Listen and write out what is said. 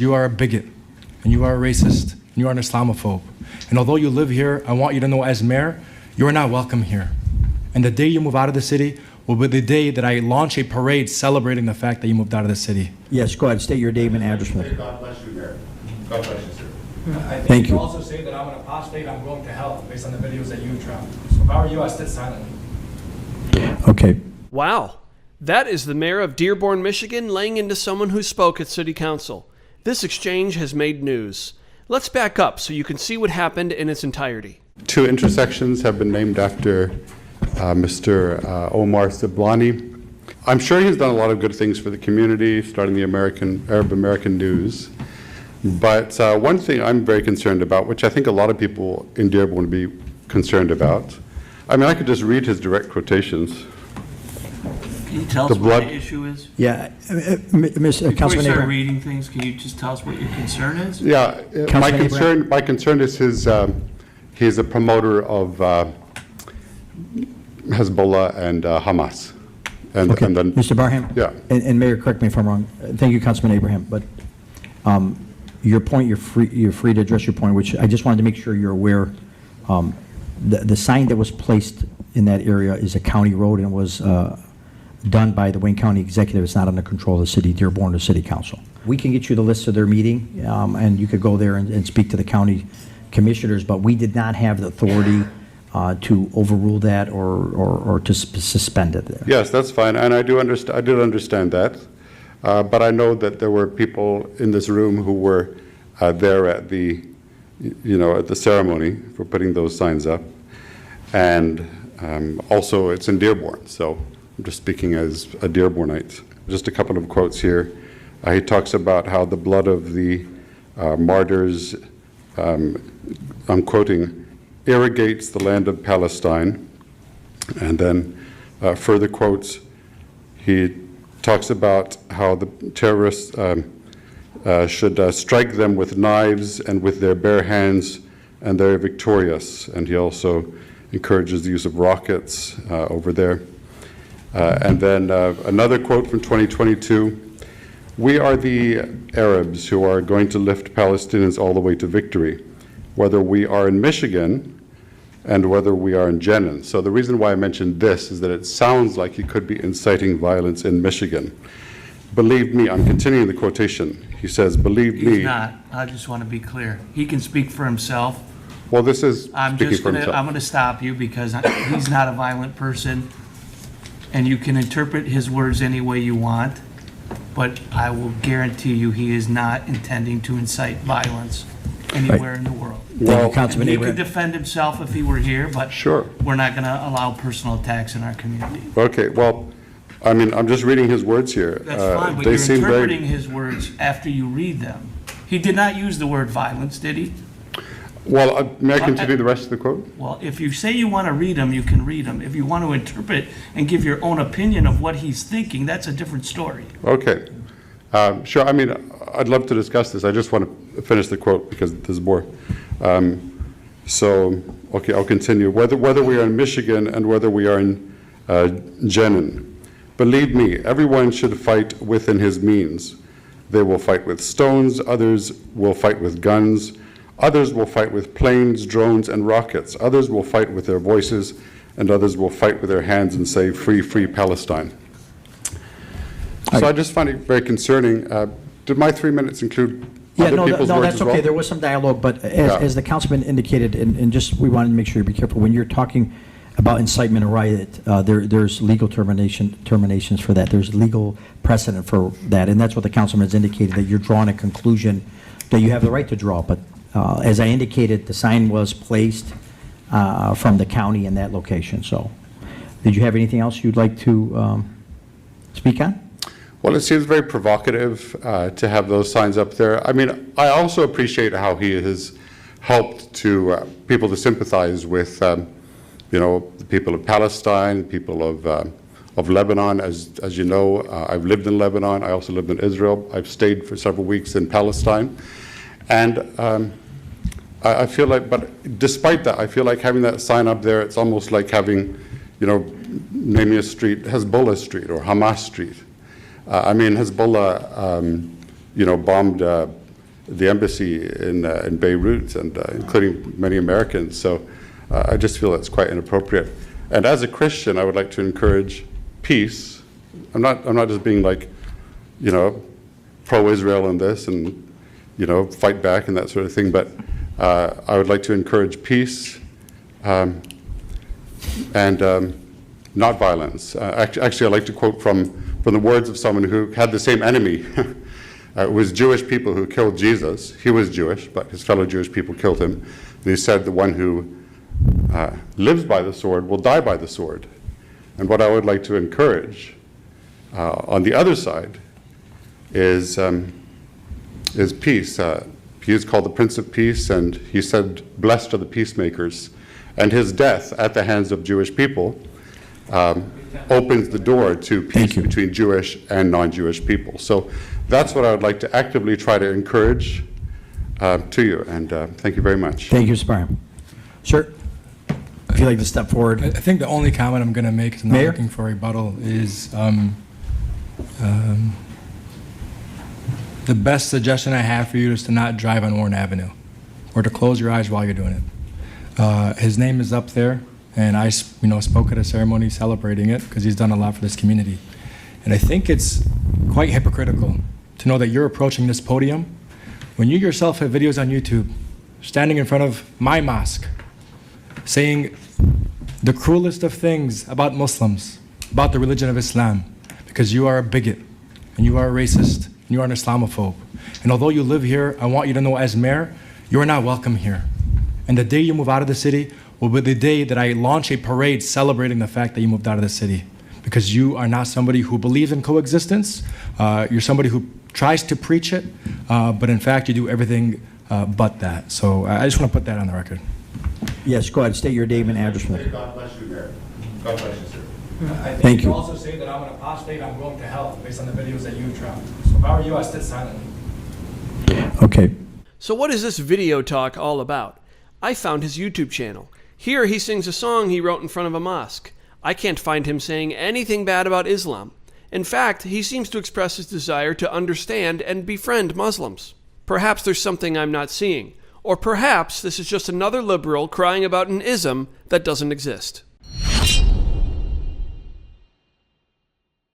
You are a bigot, and you are a racist, and you are an Islamophobe. And although you live here, I want you to know as mayor, you are not welcome here. And the day you move out of the city will be the day that I launch a parade celebrating the fact that you moved out of the city. Yes, go ahead. State your name and address. God bless you, Mayor. God bless you, sir. I think Thank you you. can also say that I'm an apostate, I'm going to hell, based on the videos that you've dropped. So if I were you, I'd sit silently. Okay. Wow. That is the mayor of Dearborn, Michigan, laying into someone who spoke at City Council. This exchange has made news. Let's back up so you can see what happened in its entirety. 2 intersections have been named after Mr. Omar Siblani. I'm sure he's done a lot of good things for the community, starting the Arab American News. But one thing I'm very concerned about, which I think a lot of people in Dearborn would be concerned about, I mean, I could just read his direct quotations. Can you tell us what the issue is? Yeah, Ms. Before you start Councilman reading things, can you just tell us what your concern is? Yeah, my concern is he's a promoter of Hezbollah and Hamas. And, Okay, and then, Mr. Barham? Yeah. And Mayor, correct me if I'm wrong. Thank you, Councilman Abraham, but your point, you're free to address your point, which I just wanted to make sure you're aware. The sign that was placed in that area is a county road and was done by the Wayne County Executive. It's not under control of the city, Dearborn, or City Council. We can get you the list of their meeting, and you could go there and speak to the county commissioners, but we did not have the authority to overrule that or to suspend it there. yes, that's fine, and I did understand that. But I know that there were people in this room who were there at the, at the ceremony for putting those signs up. And also it's in Dearborn, so I'm just speaking as a Dearbornite. Just a couple of quotes here. He talks about how the blood of the martyrs, I'm quoting, irrigates the land of Palestine. And then further quotes, he talks about how the terrorists should strike them with knives and with their bare hands, and they're victorious. And he also encourages the use of rockets over there. And then another quote from 2022, "We are the Arabs who are going to lift Palestinians all the way to victory, whether we are in Michigan and whether we are in Jenin." So the reason why I mentioned this is that it sounds like he could be inciting violence in Michigan. "Believe me," I'm continuing the quotation. He says, "Believe me." He's not. I just want to be clear. He can speak for himself. Well, this is I'm speaking just for going to, himself. I'm going to stop you because he's not a violent person. And you can interpret his words any way you want. But I will guarantee you he is not intending to incite violence anywhere in the world. Thank you, Councilman He could Abraham. defend himself if he were here, but Sure. we're not going to allow personal attacks in our community. Okay, well, I mean, I'm just reading his words here. That's fine, but They you're seem very- interpreting his words after you read them. He did not use the word violence, did he? Well, may I continue the rest of the quote? Well, if you say you want to read them, you can read them. If you want to interpret and give your own opinion of what he's thinking, that's a different story. Okay. Sure, I mean, I'd love to discuss this. I just want to finish the quote because there's more. Okay, I'll continue. Whether we are in Michigan and whether we are in Jenin, believe me, everyone should fight within his means. They will fight with stones, others will fight with guns, others will fight with planes, drones, and rockets. Others will fight with their voices, and others will fight with their hands and say, "Free, free Palestine." So I just find it very concerning. Did my 3 minutes include other people's words that's as well? okay. There was some dialogue, but as the councilman indicated, and just we wanted to make sure you be careful when you're talking about incitement or riot. There's legal terminations for that. There's legal precedent for that, and that's what the councilman has indicated, that you're drawing a conclusion that you have the right to draw. But as I indicated, the sign was placed from the county in that location. So, did you have anything else you'd like to speak on? Well, it seems very provocative to have those signs up there. I mean, I also appreciate how he has helped people to sympathize with, the people of Palestine, people of Lebanon. As you know, I've lived in Lebanon. I also lived in Israel. I've stayed for several weeks in Palestine. And I feel like, but despite that, I feel like having that sign up there, it's almost like having, naming a street Hezbollah Street or Hamas Street. I mean, Hezbollah, bombed the embassy in Beirut, and including many Americans. So I just feel it's quite inappropriate. And as a Christian, I would like to encourage peace. I'm not just being like, pro-Israel in this and, fight back and that sort of thing, but I would like to encourage peace and not violence. Actually, I'd like to quote from the words of someone who had the same enemy. It was Jewish people who killed Jesus. He was Jewish, but his fellow Jewish people killed him. And he said, the one who lives by the sword will die by the sword. And what I would like to encourage on the other side is peace. He is called the Prince of Peace, and he said, blessed are the peacemakers. And his death at the hands of Jewish people opens the door to peace between Jewish and non-Jewish people. So that's what I would like to actively try to encourage to you, and thank you very much. Thank you, Mr. Barham. Sir, if you'd like to step forward. I think the only comment I'm going to make, 'cause I'm not Mayor? looking for a rebuttal, is the best suggestion I have for you is to not drive on Warren Avenue, or to close your eyes while you're doing it. His name is up there, and I spoke at a ceremony celebrating it because he's done a lot for this community. And I think it's quite hypocritical to know that you're approaching this podium when you yourself have videos on YouTube standing in front of my mosque saying the cruelest of things about Muslims, about the religion of Islam, because you are a bigot, and you are a racist, and you are an Islamophobe. And although you live here, I want you to know as mayor, you are not welcome here. And the day you move out of the city will be the day that I launch a parade celebrating the fact that you moved out of the city. Because you are not somebody who believes in coexistence. You're somebody who tries to preach it, but in fact you do everything but that. So I just want to put that on the record. Yes, go ahead. State your name and address. God bless you, Mayor. God bless you, sir. I think Thank you. also say that I'm an apostate, I'm going to hell, based on the videos that you've dropped. So if I were you, I'd sit silently. Okay. So what is this video talk all about? I found his YouTube channel. Here he sings a song he wrote in front of a mosque. I can't find him saying anything bad about Islam. In fact, he seems to express his desire to understand and befriend Muslims. Perhaps there's something I'm not seeing. Or perhaps this is just another liberal crying about an ism that doesn't exist.